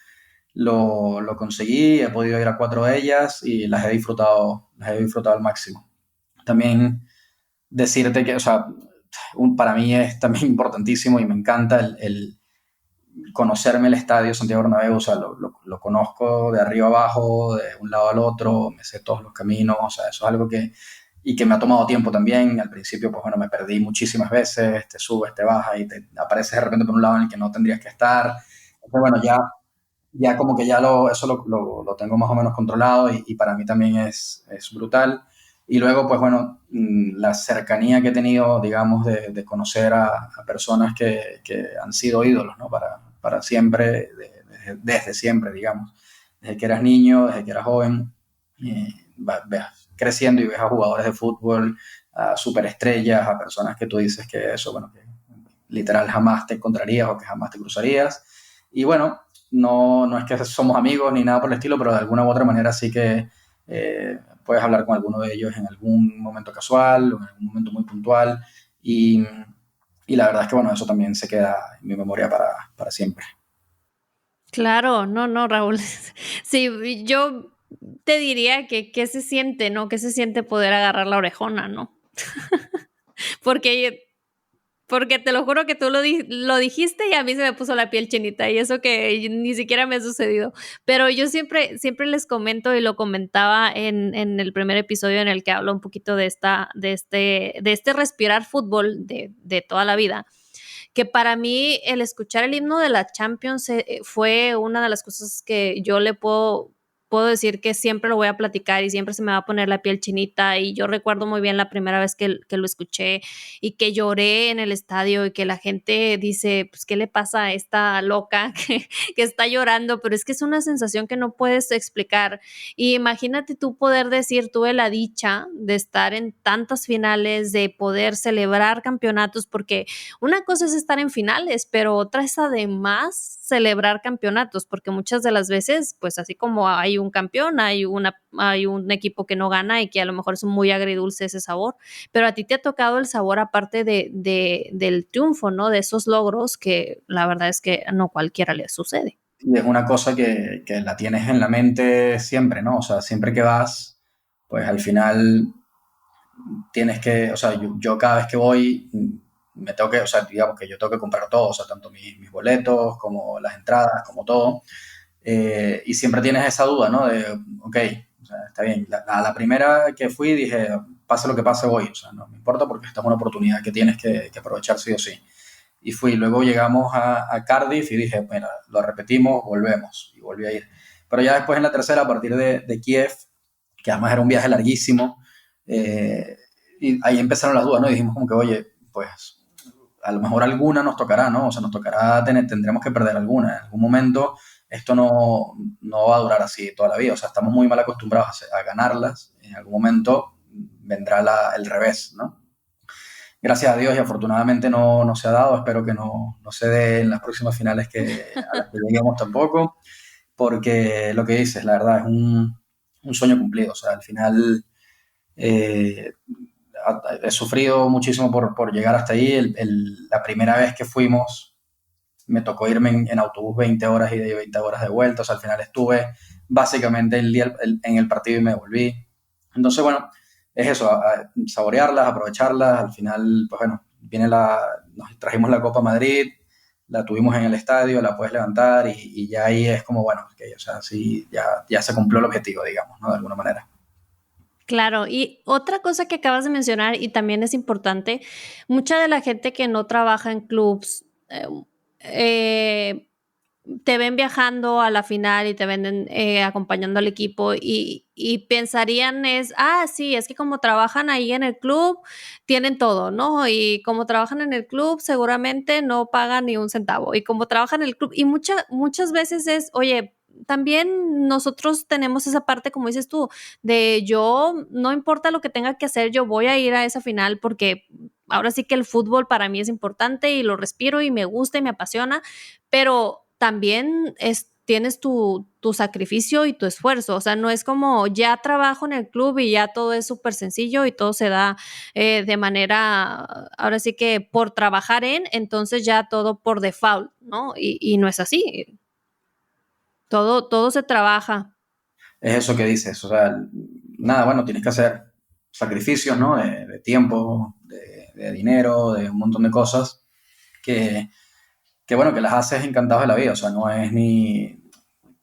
lo conseguí, he podido ir a cuatro de ellas y las he disfrutado al máximo. También decirte que, o sea, para mí es también importantísimo y me encanta el conocerme el estadio Santiago Bernabéu, o sea, lo conozco de arriba abajo, de un lado al otro, me sé todos los caminos, o sea, eso es algo y que me ha tomado tiempo también. Al principio, pues bueno, me perdí muchísimas veces, te subes, te bajas y te apareces de repente por un lado en el que no tendrías que estar. Entonces, bueno, ya como que ya eso lo tengo más o menos controlado y para mí también es brutal. Y luego, pues bueno, la cercanía que he tenido, digamos, de conocer a personas que han sido ídolos, ¿no? Para siempre, desde siempre, digamos. Desde que eras niño, desde que eras joven, ves creciendo y ves a jugadores de fútbol, a superestrellas, a personas que tú dices que eso, bueno, que literal jamás te encontrarías o que jamás te cruzarías. Y bueno, no es que somos amigos ni nada por el estilo, pero de alguna u otra manera sí que puedes hablar con alguno de ellos en algún momento casual o en algún momento muy puntual. Y, y la verdad es que, bueno, eso también se queda en mi memoria para siempre. Claro, no, no, Raúl. Sí, yo te diría que qué se siente, ¿no? ¿Qué se siente poder agarrar la orejona, no? Porque Porque te lo juro que tú lo dijiste y a mí se me puso la piel chinita y eso que ni siquiera me ha sucedido. Pero yo siempre les comento y lo comentaba en el primer episodio en el que hablo un poquito de este respirar fútbol de toda la vida, que para mí el escuchar el himno de la Champions fue una de las cosas que yo le puedo decir que siempre lo voy a platicar y siempre se me va a poner la piel chinita y yo recuerdo muy bien la primera vez que lo escuché y que lloré en el estadio y que la gente dice, pues, ¿qué le pasa a esta loca que está llorando? Pero es que es una sensación que no puedes explicar. Y imagínate tú poder decir, tuve la dicha de estar en tantas finales, de poder celebrar campeonatos, porque una cosa es estar en finales, pero otra es además celebrar campeonatos, porque muchas de las veces, pues así como hay un campeón, hay un equipo que no gana y que a lo mejor es muy agridulce ese sabor, pero a ti te ha tocado el sabor aparte del triunfo, ¿no? De esos logros que la verdad es que no cualquiera le sucede. Y es una cosa que la tienes en la mente siempre, ¿no? O sea, siempre que vas, pues al final tienes que, o sea, yo cada vez que voy, me tengo que, o sea, digamos que yo tengo que comprar todo, o sea, tanto mis boletos como las entradas, como todo. Y siempre tienes esa duda, ¿no? De, ok, o sea, está bien. La primera que fui dije, pase lo que pase, voy. O sea, no me importa porque esta es una oportunidad que tienes que aprovechar sí o sí. y fui. Luego llegamos a Cardiff y dije, mira, lo repetimos, volvemos, y volví a ir. Pero ya después en la tercera, a partir de Kiev, que además era un viaje larguísimo, y ahí empezaron las dudas, ¿no? Y dijimos como que, oye, pues a lo mejor alguna nos tocará, ¿no? O sea, nos tocará, tendremos que perder alguna. En algún momento esto no va a durar así toda la vida. O sea, estamos muy mal acostumbrados a ganarlas. En algún momento vendrá el revés, ¿no? Gracias a Dios y afortunadamente no se ha dado. Espero que no se dé en las próximas finales a las que lleguemos tampoco, porque lo que dices, la verdad, es un sueño cumplido. O sea, al final eh, he sufrido muchísimo por llegar hasta ahí. La primera vez que fuimos, me tocó irme en autobús 20 horas y de 20 horas de vuelta. O sea, al final estuve básicamente el día en el partido y me volví. Entonces, bueno, es eso, saborearlas, aprovecharlas. Al final, pues bueno, nos trajimos la Copa Madrid, la tuvimos en el estadio, la puedes levantar y ya ahí es como, bueno, okay, o sea, sí, ya se cumplió el objetivo, digamos, ¿no? De alguna manera. Claro, y otra cosa que acabas de mencionar y también es importante, mucha de la gente que no trabaja en clubs eh, te ven viajando a la final y te ven acompañando al equipo y pensarían sí, es que como trabajan ahí en el club, tienen todo, ¿no? Y como trabajan en el club, seguramente no pagan ni un centavo. Y como trabajan en el club, y muchas veces oye, también nosotros tenemos esa parte, como dices tú, de yo, no importa lo que tenga que hacer, yo voy a ir a esa final porque ahora sí que el fútbol para mí es importante y lo respiro y me gusta y me apasiona, pero también tienes tu sacrificio y tu esfuerzo, o sea, no es como ya trabajo en el club y ya todo es súper sencillo y todo se da de manera, ahora sí que por trabajar entonces ya todo por default, ¿no? Y no es así, todo se trabaja. Es eso que dices, o sea, nada, bueno, tienes que hacer sacrificios, ¿no? De tiempo, de dinero, de un montón de cosas que, bueno, que las haces encantados de la vida, o sea, no es ni,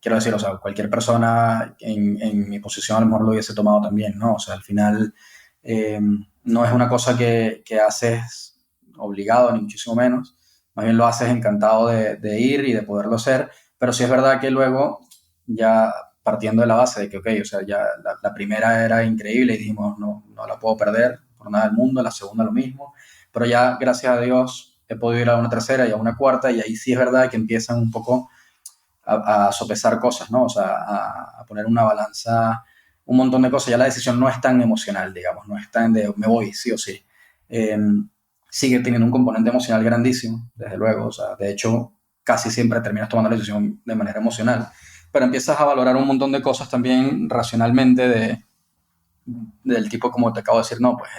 quiero decir, o sea, cualquier persona en mi posición a lo mejor lo hubiese tomado también, ¿no? O sea, al final eh, no es una cosa que haces obligado, ni muchísimo menos, más bien lo haces encantado de ir y de poderlo hacer, pero sí es verdad que luego ya partiendo de la base de que, ok, o sea, ya la primera era increíble y dijimos, no la puedo perder por nada del mundo, la segunda lo mismo, pero ya gracias a Dios he podido ir a una tercera y a una cuarta y ahí sí es verdad que empiezan un poco a sopesar cosas, ¿no? O sea, a poner una balanza, un montón de cosas. Ya la decisión no es tan emocional, digamos, no es tan de me voy, sí o sí. Eh, Sigue teniendo un componente emocional grandísimo, desde luego. O sea, de hecho, casi siempre terminas tomando la decisión de manera emocional. Pero empiezas a valorar un montón de cosas también racionalmente del tipo, como te acabo de decir, no, pues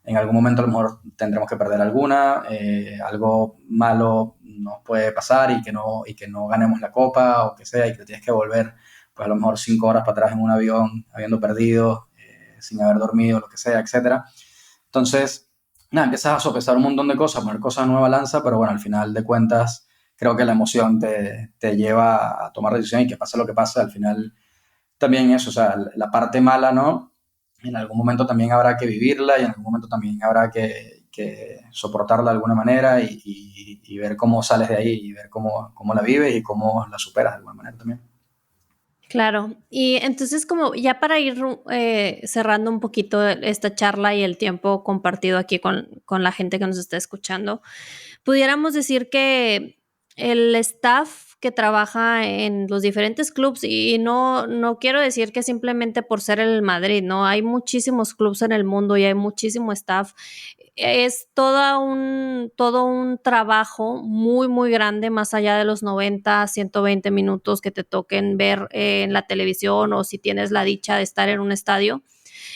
en algún momento a lo mejor tendremos que perder alguna, algo malo nos puede pasar y que no ganemos la copa o que sea, y que te tienes que volver, pues a lo mejor 5 horas para atrás en un avión, habiendo perdido, sin haber dormido, lo que sea, etcétera. Entonces, nada, empiezas a sopesar un montón de cosas, poner cosas en una balanza, pero bueno, al final de cuentas, creo que la emoción te lleva a tomar decisiones y que pase lo que pase, al final también eso, o sea, la parte mala, ¿no? En algún momento también habrá que vivirla y en algún momento también habrá que soportarla de alguna manera y ver cómo sales de ahí y ver cómo la vives y cómo la superas de alguna manera también. Claro, y entonces como ya para ir cerrando un poquito esta charla y el tiempo compartido aquí con la gente que nos está escuchando, pudiéramos decir que el staff que trabaja en los diferentes clubs, y no quiero decir que simplemente por ser el Madrid, ¿no? Hay muchísimos clubs en el mundo y hay muchísimo staff. Es todo un trabajo muy, muy grande, más allá de los 90, 120 minutos que te toquen ver en la televisión o si tienes la dicha de estar en un estadio.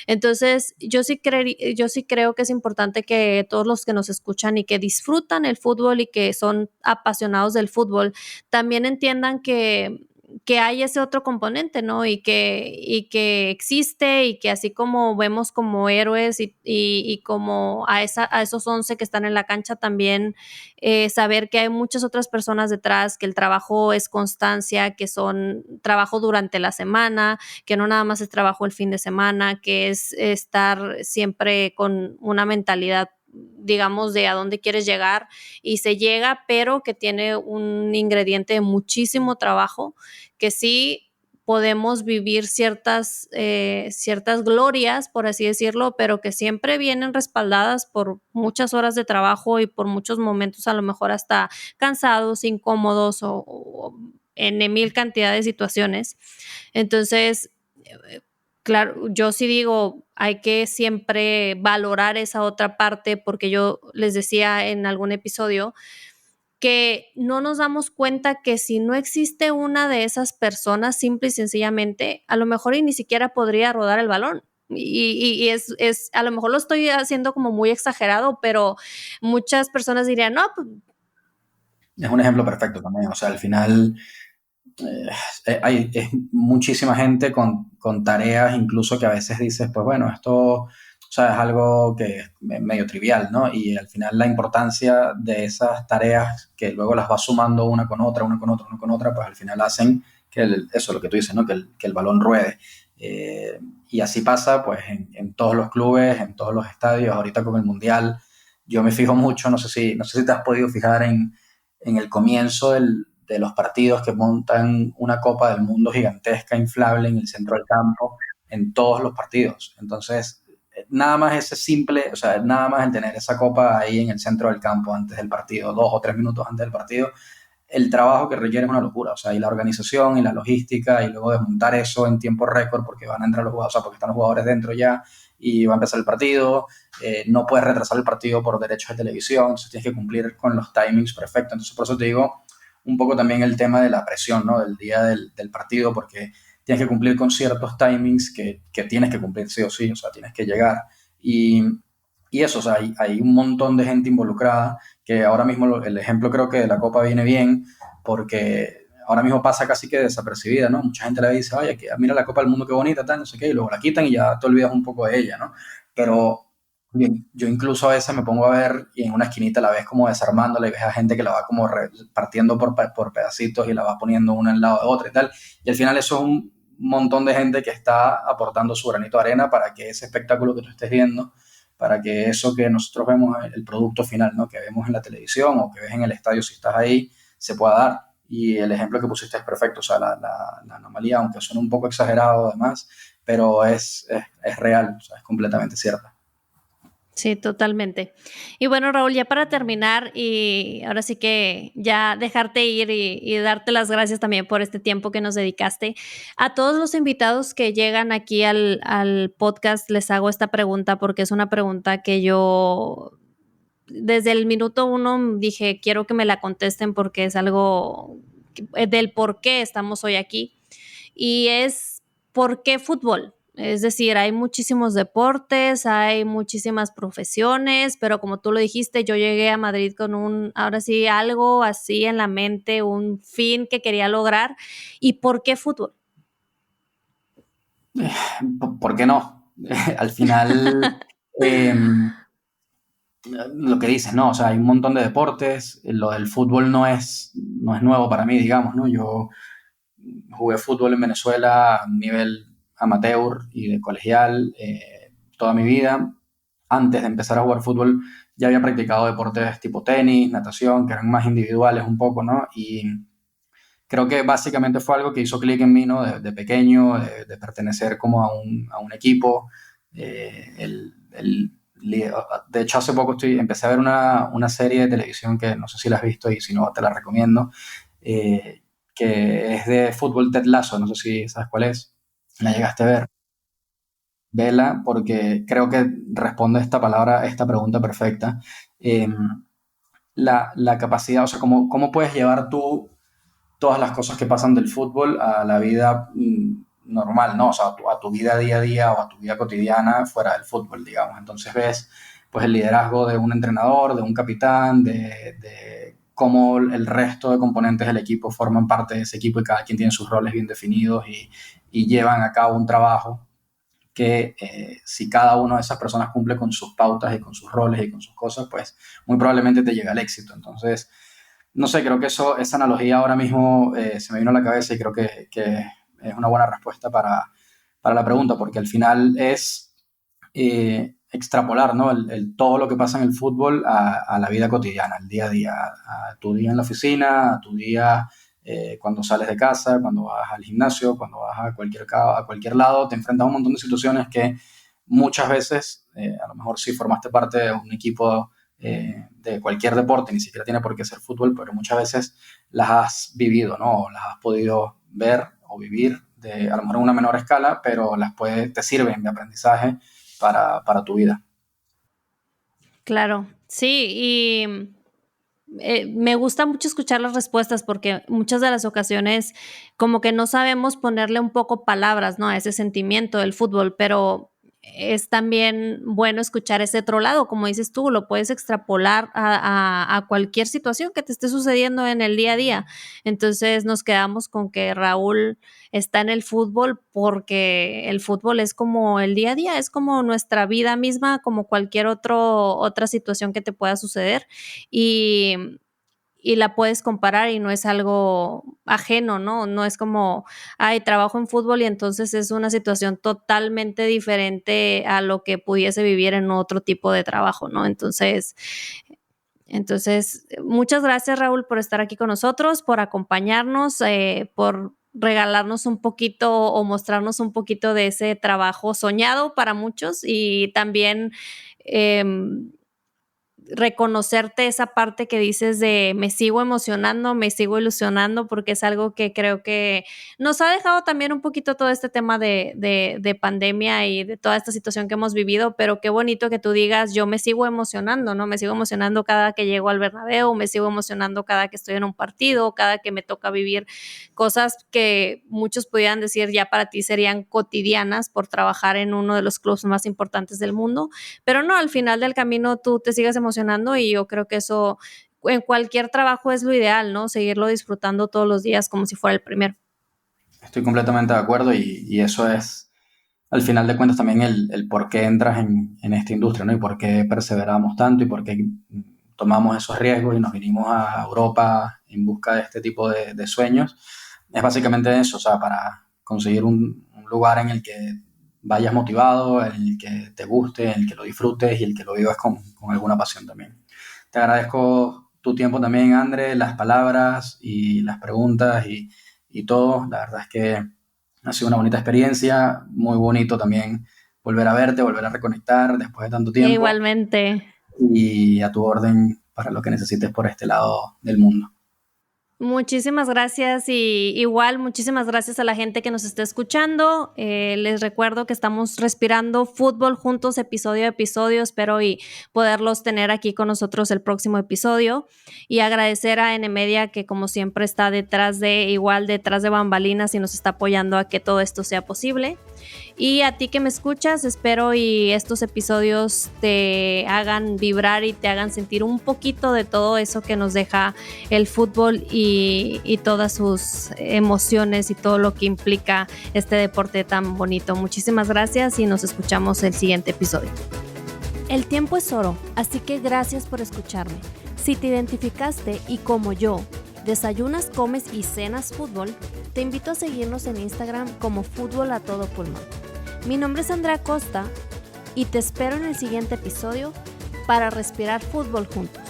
Entonces, yo sí creo que es importante que todos los que nos escuchan y que disfrutan el fútbol y que son apasionados del fútbol, también entiendan que hay ese otro componente, ¿no? Y que existe y que así como vemos como héroes y como a esos 11 que están en la cancha, también saber que hay muchas otras personas detrás, que el trabajo es constancia, que son trabajo durante la semana, que no nada más es trabajo el fin de semana, que es estar siempre con una mentalidad digamos, de a dónde quieres llegar y se llega, pero que tiene un ingrediente de muchísimo trabajo, que sí podemos vivir ciertas glorias, por así decirlo, pero que siempre vienen respaldadas por muchas horas de trabajo y por muchos momentos a lo mejor hasta cansados, incómodos o en mil cantidad de situaciones. Entonces, claro, yo sí digo, hay que siempre valorar esa otra parte, porque yo les decía en algún episodio que no nos damos cuenta que si no existe una de esas personas, simple y sencillamente, a lo mejor y ni siquiera podría rodar el balón. Y a lo mejor lo estoy haciendo como muy exagerado, pero muchas personas dirían, no, pues, Es un ejemplo perfecto también. O sea, al final es muchísima gente con tareas, incluso que a veces dices, pues bueno, esto, o sea, es algo que es medio trivial, ¿no? Y al final la importancia de esas tareas que luego las vas sumando una con otra, una con otra, una con otra, pues al final hacen que eso, lo que tú dices, ¿no? Que el balón ruede. Eh, y así pasa, pues, en todos los clubes, en todos los estadios, ahorita con el Mundial. Yo me fijo mucho, no sé si te has podido fijar en el comienzo de los partidos que montan una Copa del Mundo gigantesca, inflable en el centro del campo, en todos los partidos. Entonces, nada más ese simple, o sea, nada más el tener esa copa ahí en el centro del campo antes del partido, 2 o 3 minutos antes del partido, el trabajo que requiere es una locura, o sea, y la organización y la logística y luego desmontar eso en tiempo récord porque van a entrar los jugadores, o sea, porque están los jugadores dentro ya y va a empezar el partido, no puedes retrasar el partido por derechos de televisión, entonces tienes que cumplir con los timings perfectos, entonces por eso te digo un poco también el tema de la presión, ¿no? Del día del partido, porque tienes que cumplir con ciertos timings que tienes que cumplir sí o sí, o sea, tienes que llegar. Y, y eso, o sea, hay un montón de gente involucrada que ahora mismo el ejemplo creo que de la Copa viene bien porque ahora mismo pasa casi que desapercibida, ¿no? Mucha gente le dice, oye, mira la Copa del Mundo qué bonita, tal, no sé qué, y luego la quitan y ya te olvidas un poco de ella, ¿no? Pero bien, yo incluso a veces me pongo a ver y en una esquinita la ves como desarmándola y ves a gente que la va como partiendo por pedacitos y la va poniendo una al lado de otra y tal. Y al final eso es un montón de gente que está aportando su granito de arena para que ese espectáculo que tú estés viendo, para que eso que nosotros vemos, el producto final, ¿no? Que vemos en la televisión o que ves en el estadio si estás ahí, se pueda dar. Y el ejemplo que pusiste es perfecto, o sea, la anomalía, aunque suene un poco exagerado además, pero es real, o sea, es completamente cierta. sí, totalmente. Y bueno, Raúl, ya para terminar y ahora sí que ya dejarte ir y darte las gracias también por este tiempo que nos dedicaste. A todos los invitados que llegan aquí al podcast les hago esta pregunta porque es una pregunta que yo desde el minuto uno dije, quiero que me la contesten porque es algo del por qué estamos hoy aquí. Y es, ¿por qué fútbol? Es decir, hay muchísimos deportes, hay muchísimas profesiones, pero como tú lo dijiste, yo llegué a Madrid con ahora sí, algo así en la mente, un fin que quería lograr. ¿Y por qué fútbol? ¿Por qué no? Al final, eh, lo que dices, ¿no? O sea, hay un montón de deportes, lo del fútbol no es nuevo para mí, digamos, ¿no? Yo jugué fútbol en Venezuela a nivel amateur y de colegial toda mi vida. Antes de empezar a jugar fútbol ya había practicado deportes tipo tenis, natación, que eran más individuales un poco, ¿no? Y creo que básicamente fue algo que hizo clic en mí, ¿no? De pequeño, de pertenecer como a un equipo. De hecho, hace poco empecé a ver una serie de televisión que no sé si la has visto y si no, te la recomiendo, que es de fútbol Ted Lasso, no sé si sabes cuál es. ¿La llegaste a ver? Vela, porque creo que responde esta pregunta perfecta. Eh, la capacidad, o sea, ¿cómo puedes llevar tú todas las cosas que pasan del fútbol a la vida normal, ¿no? O sea, a tu vida día a día o a tu vida cotidiana fuera del fútbol, digamos. Entonces ves, pues, el liderazgo de un entrenador, de un capitán, de cómo el resto de componentes del equipo forman parte de ese equipo y cada quien tiene sus roles bien definidos y llevan a cabo un trabajo que si cada una de esas personas cumple con sus pautas y con sus roles y con sus cosas, pues muy probablemente te llega al éxito. Entonces, no sé, creo que esa analogía ahora mismo se me vino a la cabeza y creo que es una buena respuesta para la pregunta, porque al final extrapolar, ¿no? Todo lo que pasa en el fútbol a la vida cotidiana, al día a día, a tu día en la oficina, a tu día cuando sales de casa, cuando vas al gimnasio, cuando vas a cualquier lado, te enfrentas a un montón de situaciones que muchas veces, a lo mejor si formaste parte de un equipo de cualquier deporte, ni siquiera tiene por qué ser fútbol, pero muchas veces las has vivido, ¿no? O las has podido ver o vivir a lo mejor en una menor escala, pero te sirven de aprendizaje para tu vida. Claro, sí, y me gusta mucho escuchar las respuestas porque muchas de las ocasiones como que no sabemos ponerle un poco palabras, ¿no? A ese sentimiento del fútbol, pero es también bueno escuchar ese otro lado, como dices tú, lo puedes extrapolar a cualquier situación que te esté sucediendo en el día a día. Entonces nos quedamos con que Raúl está en el fútbol porque el fútbol es como el día a día, es como nuestra vida misma, como cualquier otra situación que te pueda suceder y, y la puedes comparar y no es algo ajeno, ¿no? No es como, ay, trabajo en fútbol y entonces es una situación totalmente diferente a lo que pudiese vivir en otro tipo de trabajo, ¿no? Entonces, muchas gracias, Raúl, por estar aquí con nosotros, por acompañarnos, por regalarnos un poquito o mostrarnos un poquito de ese trabajo soñado para muchos y también reconocerte esa parte que dices de me sigo emocionando, me sigo ilusionando, porque es algo que creo que nos ha dejado también un poquito todo este tema de pandemia y de toda esta situación que hemos vivido, pero qué bonito que tú digas, yo me sigo emocionando, ¿no? Me sigo emocionando cada que llego al Bernabéu, me sigo emocionando cada que estoy en un partido, cada que me toca vivir cosas que muchos pudieran decir ya para ti serían cotidianas por trabajar en uno de los clubes más importantes del mundo, pero no, al final del camino tú te sigues emocionando y yo creo que eso en cualquier trabajo es lo ideal, ¿no? Seguirlo disfrutando todos los días como si fuera el primero. Estoy completamente de acuerdo y eso es, al final de cuentas, también el por qué entras en esta industria, ¿no? Y por qué perseveramos tanto y por qué tomamos esos riesgos y nos vinimos a Europa en busca de este tipo de sueños. Es básicamente eso, o sea, para conseguir un lugar en el que vayas motivado, en el que te guste, en el que lo disfrutes y el que lo vivas con alguna pasión también. Te agradezco tu tiempo también, André, las palabras y las preguntas y todo. La verdad es que ha sido una bonita experiencia, muy bonito también volver a verte, volver a reconectar después de tanto tiempo. Igualmente. Y a tu orden para lo que necesites por este lado del mundo. Muchísimas gracias y igual muchísimas gracias a la gente que nos está escuchando. Les recuerdo que estamos respirando fútbol juntos episodio a episodio. Espero y poderlos tener aquí con nosotros el próximo episodio y agradecer a N-Media que como siempre está detrás de bambalinas y nos está apoyando a que todo esto sea posible. Y a ti que me escuchas, espero y estos episodios te hagan vibrar y te hagan sentir un poquito de todo eso que nos deja el fútbol y todas sus emociones y todo lo que implica este deporte tan bonito. Muchísimas gracias y nos escuchamos el siguiente episodio. El tiempo es oro, así que gracias por escucharme. Si te identificaste y como yo, desayunas, comes y cenas fútbol, te invito a seguirnos en Instagram como Fútbol a Todo Pulmón. Mi nombre es Andrea Costa y te espero en el siguiente episodio para respirar fútbol juntos.